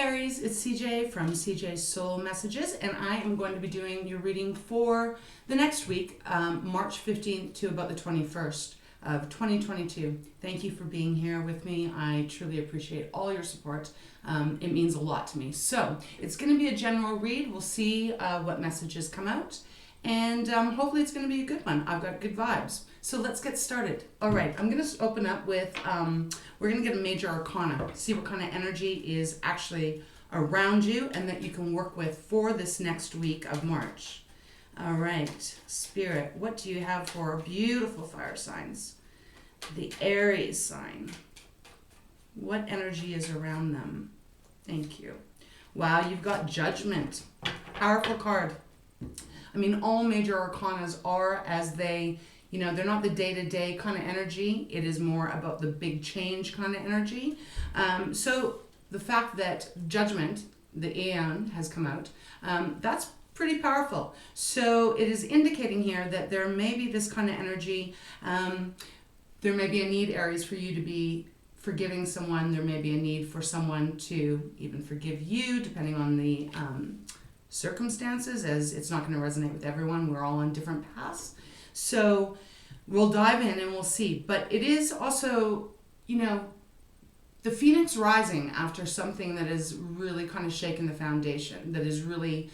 Aries, it's CJ from CJ's Soul Messages, and I am going to be doing your reading for the next week, March 15th to about the 21st of 2022. Thank you for being here with me. I truly appreciate all your support. It means a lot to me. So it's going to be a general read. We'll see what messages come out, and hopefully it's going to be a good one. I've got good vibes. So let's get started. All right, I'm going to open up with, we're going to get a major arcana, see what kind of energy is actually around you and that you can work with for this next week of March. All right, Spirit, what do you have for beautiful fire signs? The Aries sign. What energy is around them? Thank you. Wow, you've got Judgment. Powerful card. I mean, all major arcanas are as they, you know, they're not the day-to-day kind of energy. It is more about the big change kind of energy. So the fact that Judgment, the Aeon, has come out, that's pretty powerful. So it is indicating here that there may be this kind of energy. There may be a need, Aries, for you to be forgiving someone. There may be a need for someone to even forgive you, depending on the circumstances, as it's not going to resonate with everyone. We're all on different paths. So we'll dive in and we'll see. But it is also, you know, the phoenix rising after something that has really kind of shaken the foundation, that has really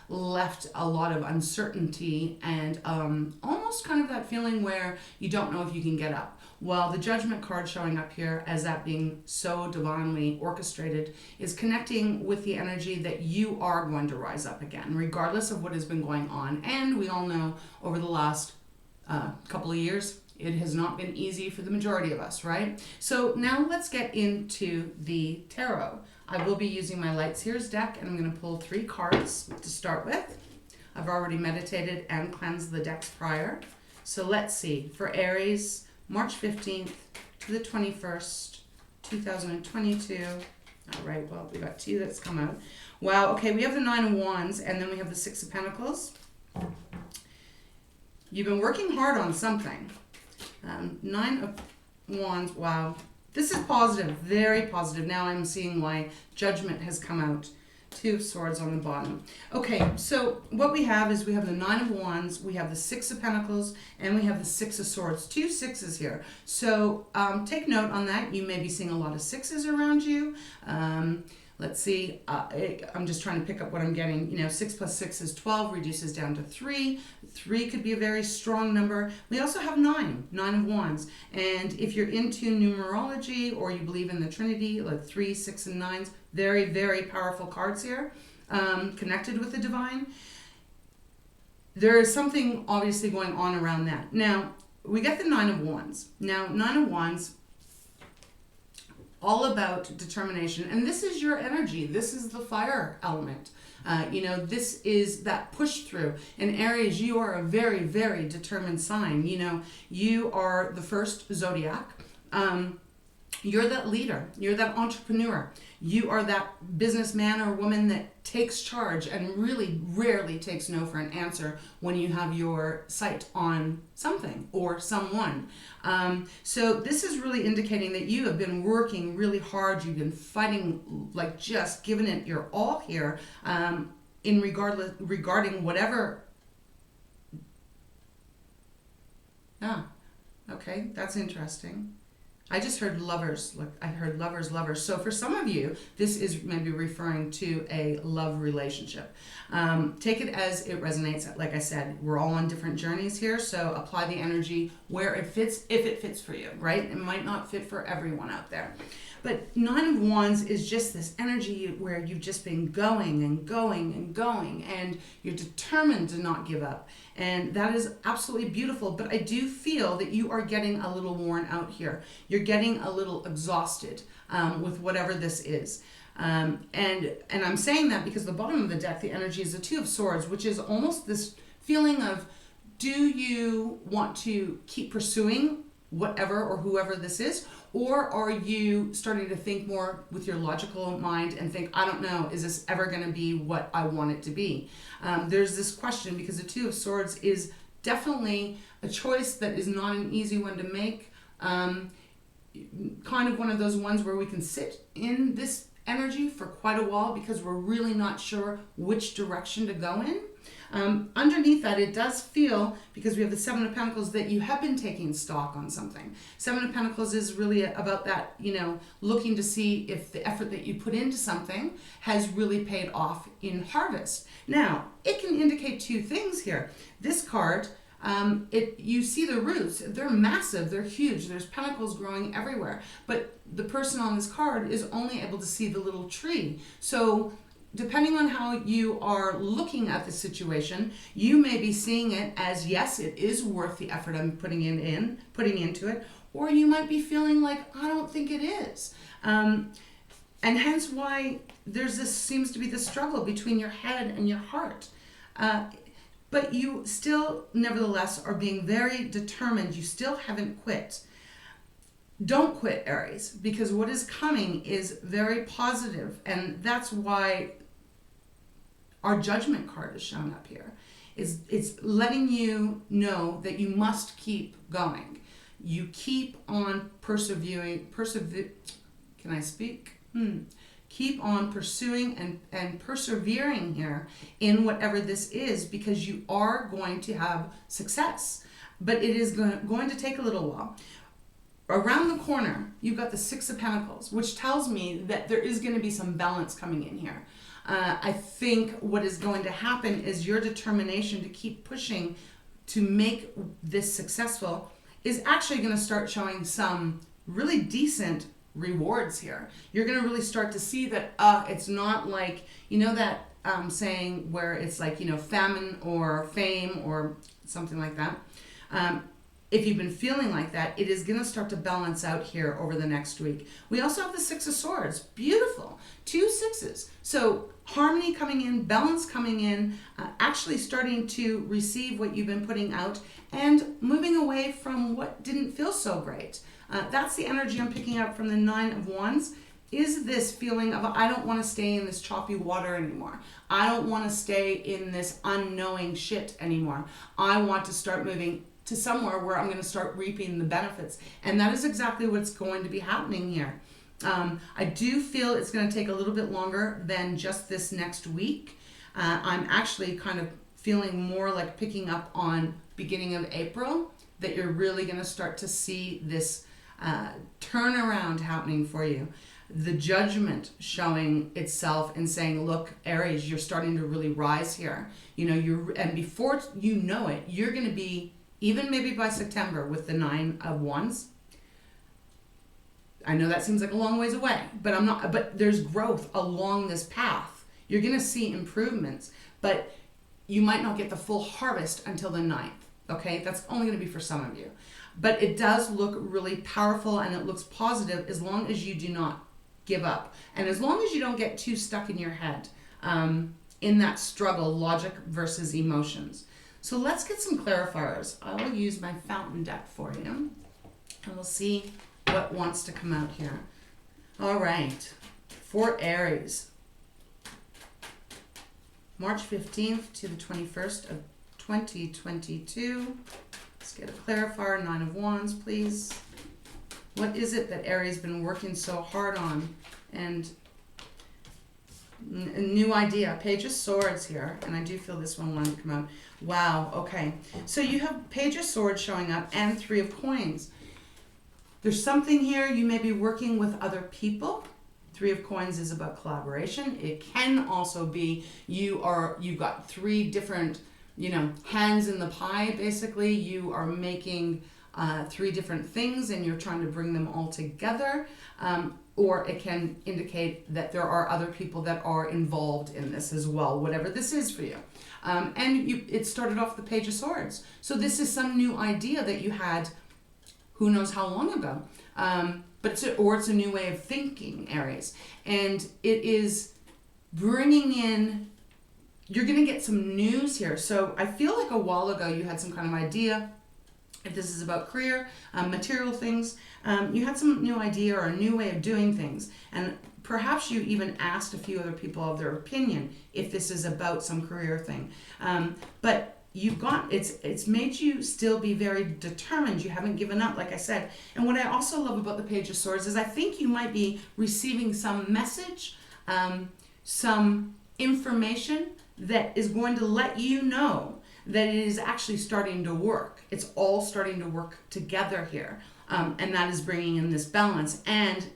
left a lot of uncertainty and almost kind of that feeling where you don't know if you can get up. Well, the Judgment card showing up here as that being so divinely orchestrated is connecting with the energy that you are going to rise up again, regardless of what has been going on. And we all know over the last couple of years, it has not been easy for the majority of us, right? So now let's get into the tarot. I will be using my Light Seers deck, and I'm going to pull 3 cards to start with. I've already meditated and cleansed the decks prior. So let's see. For Aries, March 15th to the 21st, 2022. All right, well, we got 2 that's come out. Wow, okay, we have the 9 of Wands, and then we have the 6 of Pentacles. You've been working hard on something. 9 of Wands, wow. This is positive, very positive. Now I'm seeing why Judgment has come out. 2 of Swords on the bottom. Okay, so what we have is we have the 9 of Wands, we have the 6 of Pentacles, and we have the 6 of Swords. 2 6s here. So take note on that. You may be seeing a lot of 6s around you. Let's see, I'm just trying to pick up what I'm getting. You know, 6 plus 6 is 12, reduces down to 3. 3 could be a very strong number. We also have 9 of Wands. And if you're into numerology or you believe in the Trinity, like 3, 6, and 9s, very, very powerful cards here, connected with the divine. There is something obviously going on around that. Now, we get the 9 of Wands. Now, 9 of Wands, all about determination, and this is your energy. This is the fire element. You know, this is that push through. In Aries, you are a very, very determined sign. You know, you are the first zodiac. You're that leader. You're that entrepreneur. You are that businessman or woman that takes charge and really rarely takes no for an answer when you have your sight on something or someone. So this is really indicating that you have been working really hard. You've been fighting, like just giving it your all here regarding whatever. Okay, that's interesting. I just heard lovers. Like I heard lovers. So for some of you, this is maybe referring to a love relationship. Take it as it resonates. Like I said, we're all on different journeys here. So apply the energy where it fits, if it fits for you, right? It might not fit for everyone out there. But 9 of Wands is just this energy where you've just been going and going and going, and you're determined to not give up. And that is absolutely beautiful. But I do feel that you are getting a little worn out here. You're getting a little exhausted with whatever this is. And I'm saying that because the bottom of the deck, the energy is the 2 of Swords, which is almost this feeling of, do you want to keep pursuing whatever or whoever this is? Or are you starting to think more with your logical mind and think, I don't know, is this ever going to be what I want it to be? There's this question because the 2 of Swords is definitely a choice that is not an easy one to make. Kind of one of those ones where we can sit in this energy for quite a while because we're really not sure which direction to go in. Underneath that, it does feel, because we have the Seven of Pentacles, that you have been taking stock on something. Seven of Pentacles is really about that, looking to see if the effort that you put into something has really paid off in harvest. Now, it can indicate two things here. This card, you see the roots. They're massive. They're huge. There's pentacles growing everywhere. But the person on this card is only able to see the little tree. So depending on how you are looking at the situation, you may be seeing it as, yes, it is worth the effort I'm putting into it, or you might be feeling like, I don't think it is. And hence why seems to be the struggle between your head and your heart. But you still, nevertheless, are being very determined. You still haven't quit. Don't quit, Aries, because what is coming is very positive, and that's why our Judgment card is shown up here. It's letting you know that you must keep going. You keep on persevering. Can I speak? Keep on pursuing and persevering here in whatever this is, because you are going to have success. But it is going to take a little while. Around the corner, you've got the Six of Pentacles, which tells me that there is going to be some balance coming in here. I think what is going to happen is your determination to keep pushing to make this successful is actually going to start showing some really decent rewards here. You're going to really start to see that it's not like, that saying where it's like, famine or fame or something like that. If you've been feeling like that, it is going to start to balance out here over the next week. We also have the Six of Swords. Beautiful. 2 sixes. So harmony coming in, balance coming in, actually starting to receive what you've been putting out and moving away from what didn't feel so great. That's the energy I'm picking up from the Nine of Wands. Is this feeling of, I don't want to stay in this choppy water anymore. I don't want to stay in this unknowing shit anymore. I want to start moving to somewhere where I'm going to start reaping the benefits. And that is exactly what's going to be happening here. I do feel it's going to take a little bit longer than just this next week. I'm actually kind of feeling more like picking up on beginning of April, that you're really going to start to see this turnaround happening for you. The Judgment showing itself and saying, look, Aries, you're starting to really rise here. And before you know it, you're going to be, even maybe by September with the Nine of Wands. I know that seems like a long ways away, but there's growth along this path. You're going to see improvements, but you might not get the full harvest until the 9th. Okay, that's only going to be for some of you. But it does look really powerful and it looks positive as long as you do not give up. And as long as you don't get too stuck in your head in that struggle, logic versus emotions. So let's get some clarifiers. I will use my fountain deck for you and we'll see what wants to come out here. All right, for Aries, March 15th to the 21st of 2022. Let's get a clarifier, Nine of Wands, please. What is it that Aries has been working so hard on? And a new idea, Page of Swords here, and I do feel this one wanted to come out. Wow, okay. So you have Page of Swords showing up and Three of Coins. There's something here, you may be working with other people. Three of Coins is about collaboration. It can also be you've got 3 different, hands in the pie, basically. You are making 3 different things and you're trying to bring them all together. Or it can indicate that there are other people that are involved in this as well, whatever this is for you. It started off the Page of Swords. So this is some new idea that you had who knows how long ago. But it's a new way of thinking, Aries. And it is bringing in, you're going to get some news here. So I feel like a while ago you had some kind of idea. If this is about career, material things, you had some new idea or a new way of doing things. And perhaps you even asked a few other people of their opinion if this is about some career thing. But it's made you still be very determined. You haven't given up, like I said. And what I also love about the Page of Swords is I think you might be receiving some message, some information that is going to let you know that it is actually starting to work. It's all starting to work together here. And that is bringing in this balance and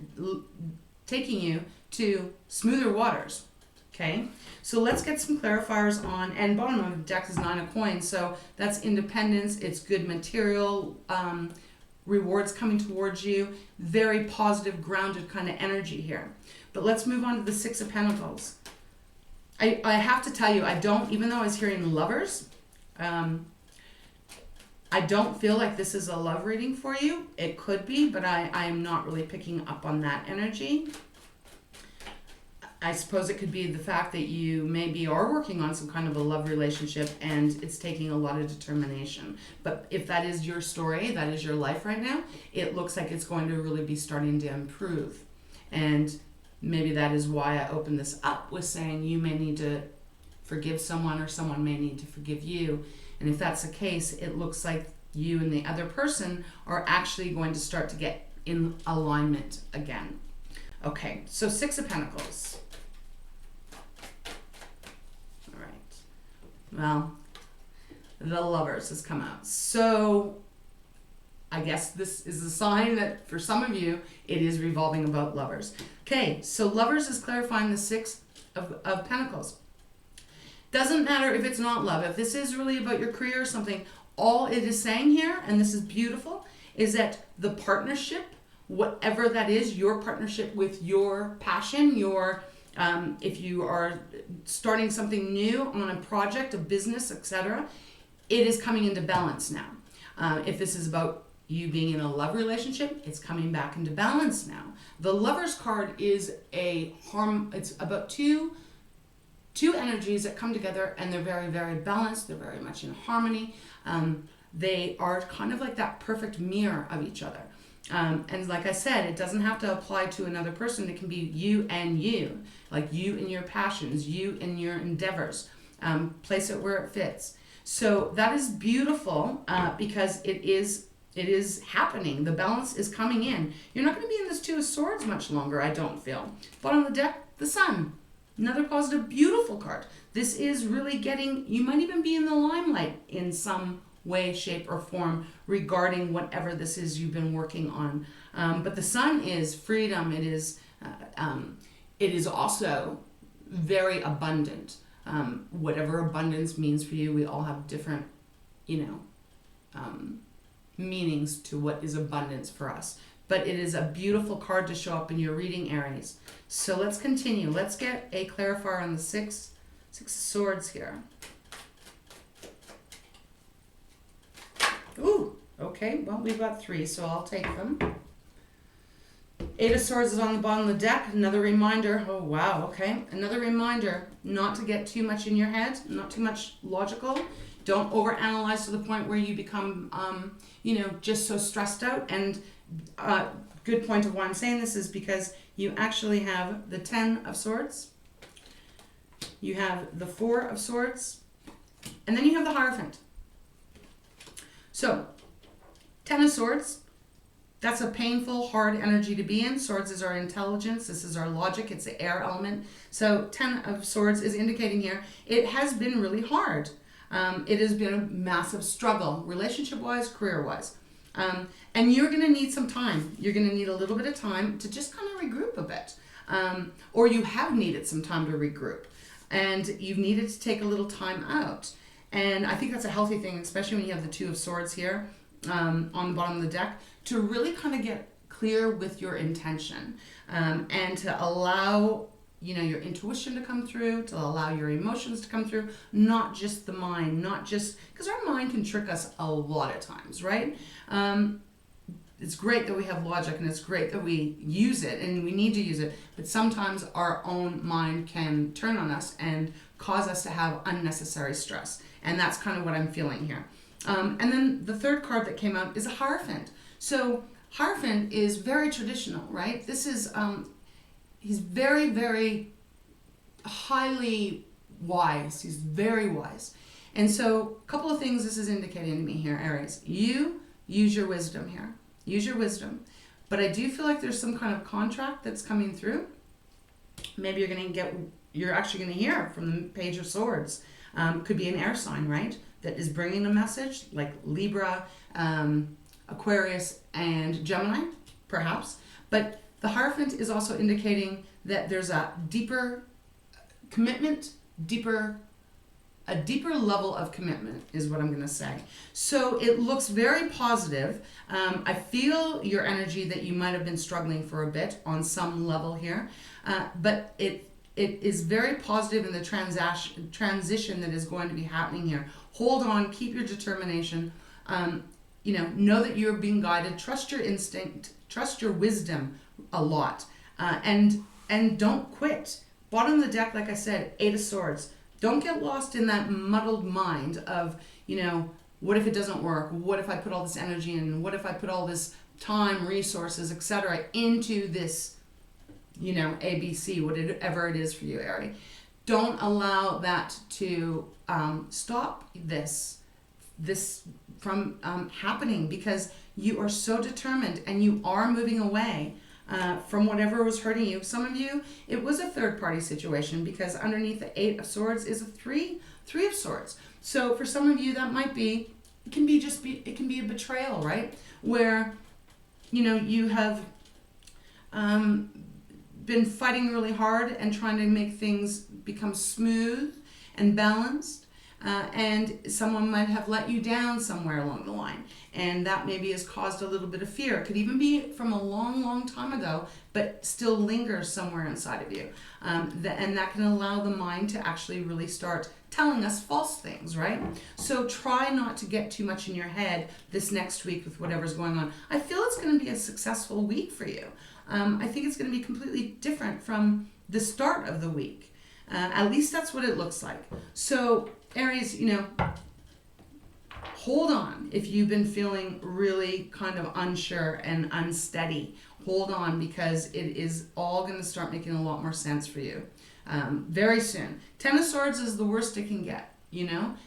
taking you to smoother waters. Okay, so let's get some clarifiers on, and bottom of the deck is 9 of coins, so that's independence, it's good material, rewards coming towards you, very positive, grounded kind of energy here. But let's move on to the 6 of Pentacles. I have to tell you, even though I was hearing lovers, I don't feel like this is a love reading for you. It could be, but I am not really picking up on that energy. I suppose it could be the fact that you maybe are working on some kind of a love relationship and it's taking a lot of determination. But if that is your story, that is your life right now, it looks like it's going to really be starting to improve. And maybe that is why I opened this up with saying you may need to forgive someone or someone may need to forgive you. And if that's the case, it looks like you and the other person are actually going to start to get in alignment again. Okay, so 6 of Pentacles. All right. Well, the Lovers has come out. So I guess this is a sign that for some of you, it is revolving about lovers. Okay, so Lovers is clarifying the 6 of Pentacles. Doesn't matter if it's not love. If this is really about your career or something, all it is saying here, and this is beautiful, is that the partnership, whatever that is, your partnership with your passion, if you are starting something new on a project, a business, etc., it is coming into balance now. If this is about you being in a love relationship, it's coming back into balance now. The Lovers card is it's about two energies that come together and they're very, very balanced. They're very much in harmony. They are kind of like that perfect mirror of each other. And like I said, it doesn't have to apply to another person. It can be you and you, like you and your passions, you and your endeavors. Place it where it fits. So that is beautiful because it is happening. The balance is coming in. You're not going to be in this 2 of Swords much longer, I don't feel. But on the deck, the Sun. Another positive, beautiful card. This is really you might even be in the limelight in some way, shape, or form regarding whatever this is you've been working on. But the Sun is freedom. It is also very abundant. Whatever abundance means for you, we all have different, meanings to what is abundance for us. But it is a beautiful card to show up in your reading, Aries. So let's continue. Let's get a clarifier on the 6 of Swords here. Ooh, okay. Well, we've got 3, so I'll take them. 8 of Swords is on the bottom of the deck. Another reminder. Oh, wow. Okay. Another reminder not to get too much in your head, not too much logical. Don't overanalyze to the point where you become, just so stressed out. And good point of why I'm saying this is because you actually have the 10 of Swords. You have the 4 of Swords. And then you have the Hierophant. So, 10 of Swords. That's a painful, hard energy to be in. Swords is our intelligence. This is our logic. It's the air element. So 10 of Swords is indicating here, it has been really hard. It has been a massive struggle, relationship-wise, career-wise. And you're going to need some time. You're going to need a little bit of time to just kind of regroup a bit. Or you have needed some time to regroup. And you've needed to take a little time out. And I think that's a healthy thing, especially when you have the 2 of Swords here on the bottom of the deck, to really kind of get clear with your intention and to allow your intuition to come through, to allow your emotions to come through, not just the mind, not just, because our mind can trick us a lot of times, right? It's great that we have logic and it's great that we use it and we need to use it, but sometimes our own mind can turn on us and cause us to have unnecessary stress. And that's kind of what I'm feeling here. And then the third card that came out is a Hierophant. So Hierophant is very traditional, right? This is, he's very, very highly wise. He's very wise. And so a couple of things this is indicating to me here, Aries. You use your wisdom here. Use your wisdom. But I do feel like there's some kind of contract that's coming through. Maybe you're actually going to hear from the Page of Swords. Could be an air sign, right? That is bringing a message, like Libra, Aquarius, and Gemini, perhaps. But the Hierophant is also indicating that there's a deeper commitment, a deeper level of commitment is what I'm going to say. So it looks very positive. I feel your energy that you might have been struggling for a bit on some level here, but it is very positive in the transition that is going to be happening here. Hold on, keep your determination. Know that you're being guided. Trust your instinct. Trust your wisdom a lot, and don't quit. Bottom of the deck, like I said, 8 of Swords. Don't get lost in that muddled mind of, what if it doesn't work? What if I put all this energy in? What if I put all this time, resources, etc. into this, ABC, whatever it is for you, Aries. Don't allow that to stop this from happening, because you are so determined and you are moving away from whatever was hurting you. Some of you, it was a third-party situation, because underneath the 8 of Swords is a three of Swords. So for some of you, that might be, it can be a betrayal, right? Where, you have been fighting really hard and trying to make things become smooth and balanced. And someone might have let you down somewhere along the line, and that maybe has caused a little bit of fear. It could even be from a long, long time ago, but still lingers somewhere inside of you. And that can allow the mind to actually really start telling us false things, right? So try not to get too much in your head this next week with whatever's going on. I feel it's going to be a successful week for you. I think it's going to be completely different from the start of the week. At least that's what it looks like. So Aries, hold on. If you've been feeling really kind of unsure and unsteady, hold on, because it is all going to start making a lot more sense for you very soon. 10 of Swords is the worst it can get,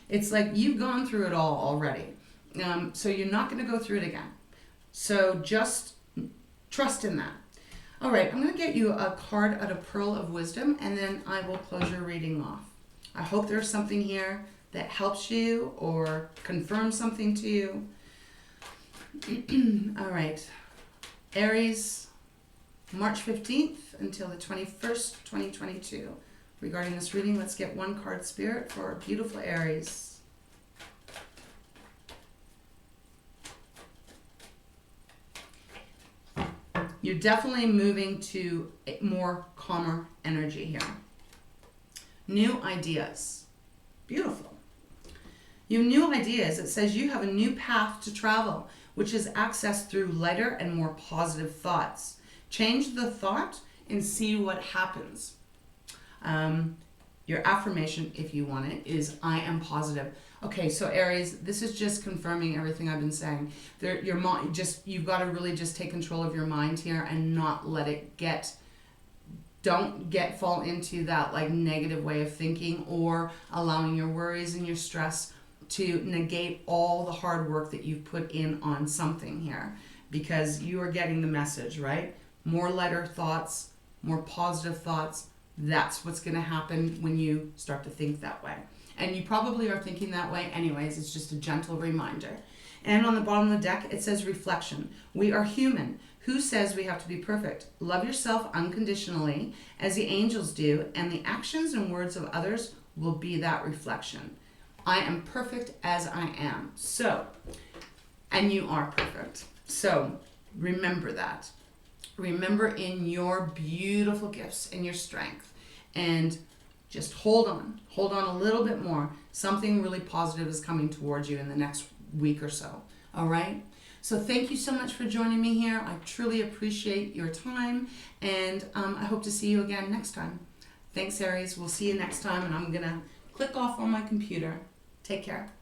It's like you've gone through it all already. So you're not going to go through it again. So just trust in that. All right, I'm going to get you a card out of Pearl of Wisdom, and then I will close your reading off. I hope there's something here that helps you or confirms something to you. All right. Aries, March 15th until the 21st, 2022. Regarding this reading, let's get one card, Spirit, for our beautiful Aries. You're definitely moving to a more calmer energy here. New ideas. Beautiful. You have new ideas. It says you have a new path to travel, which is accessed through lighter and more positive thoughts. Change the thought and see what happens. Your affirmation, if you want it, is I am positive. Okay, so Aries, this is just confirming everything I've been saying. Your mind, you've got to really just take control of your mind here and not let it fall into that like negative way of thinking, or allowing your worries and your stress to negate all the hard work that you've put in on something here, because you are getting the message, right? More lighter thoughts, more positive thoughts. That's what's going to happen when you start to think that way. And you probably are thinking that way anyways. It's just a gentle reminder. And on the bottom of the deck, it says reflection. We are human. Who says we have to be perfect? Love yourself unconditionally as the angels do, and the actions and words of others will be that reflection. I am perfect as I am. So, and you are perfect. So remember that. Remember in your beautiful gifts and your strength, and just hold on a little bit more. Something really positive is coming towards you in the next week or so. All right. So thank you so much for joining me here. I truly appreciate your time, and I hope to see you again next time. Thanks, Aries. We'll see you next time, and I'm gonna click off on my computer. Take care.